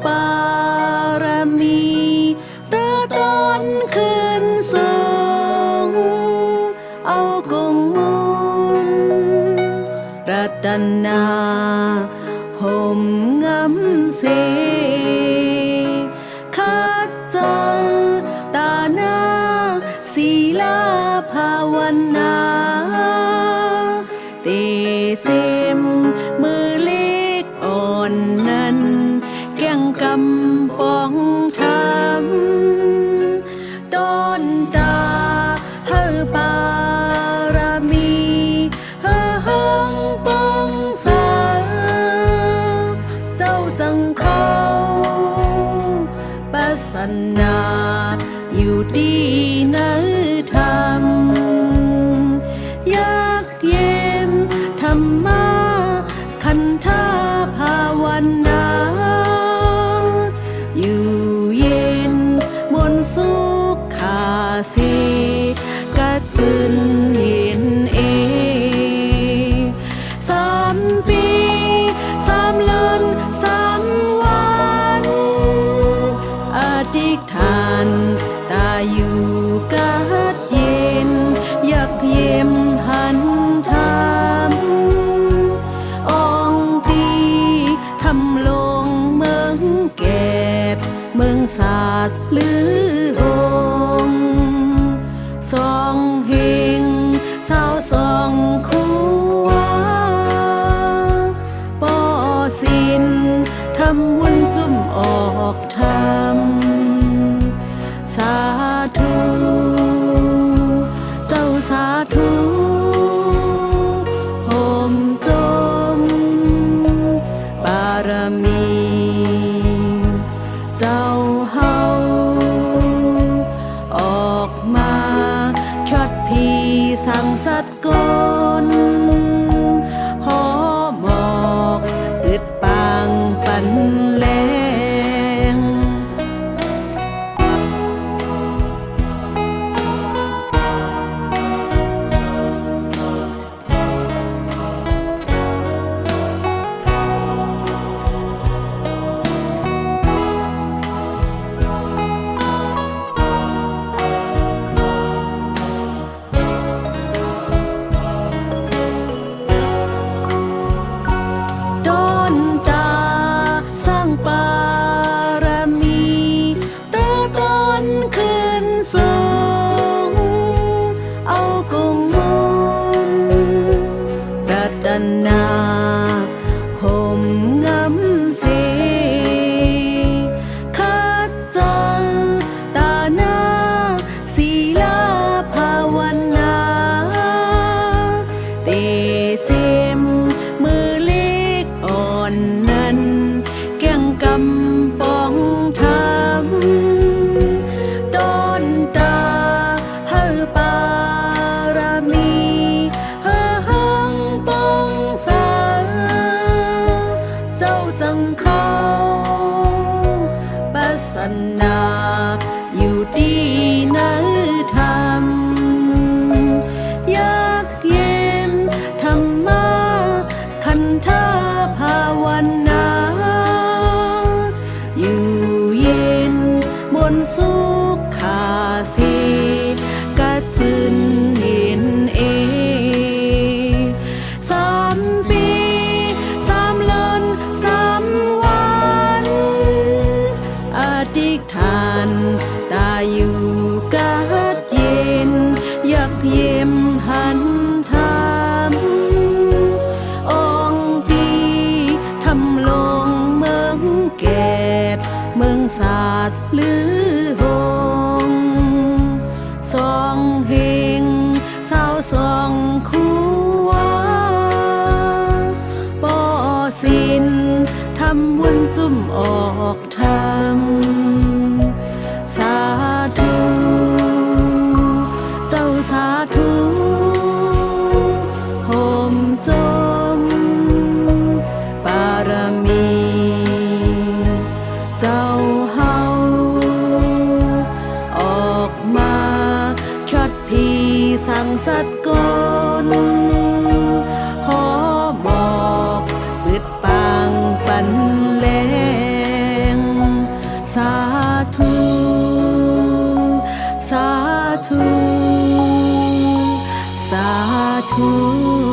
ปารมีเตื้อต้นขึ้นสูงเอากงมุนรัตนาห่มงำเสคัดเจอตาหน้าศีลาภาวนาเตเจมมือเล็กอ่อนนั้นแก่งกำปองทำต้นตาเฮอปารมีเฮอห้องปองสาเจ้าจังเขาปัสนาอยู่ดีเนื้อธรรมยักเย็มธรรมะคันธาภาวนาอยู่เย็นมนต์สุขขาเสกะจึนเห็นเอ3 ปี 3 เดือน 3 วันอธิษฐานตาอยู่กัดเย็นยักเย็มหันทำองตีทำลงเมืองแก่เมืองศาสตร์หรือองค์สองเฮงสาวสองคู่ว่าปอสินทำวุ้นจุ่มออกทำสาธุเจ้าสาธุโฮมจมบารมีเจ้าเฮาออกมาชดพีสั่งสัตว์กลหอหมอกติดปางปันแลงต้นตาสร้างปารมีเตื้อต้นขึ้นสูงเอากงมุนรัตนาห่มงำเสคัดเจอตาหน้าศีลาภาวนาเตเจมมือเล็กอ่อนนั้นแก่งกำปองทำต้นตาเฮอปารมีเฮอห้องปองสาเจ้าจังเขาปัสนาอยู่ดีเนื้อธรรมยักเย็มธรรมะคันธาภาวนาอยู่เย็นมนต์สุขขาเสกะจึนเห็นเอ3 ปี 3 เดือน 3 วันอธิษฐานตาอยู่กัดเย็นยักเย็มหันทำองตีทำลงเมืองแก่เมืองศาสตร์หรือองค์สองเฮงสาวสองคู่ว่าปอสินทำวุ้นจุ่มออกทำสาธุเจ้าสาธุโฮมจมบารมีเจ้าเฮาออกมาชดพีสั่งสัตว์กลหอหมอกปิดปางปันแลง ธุ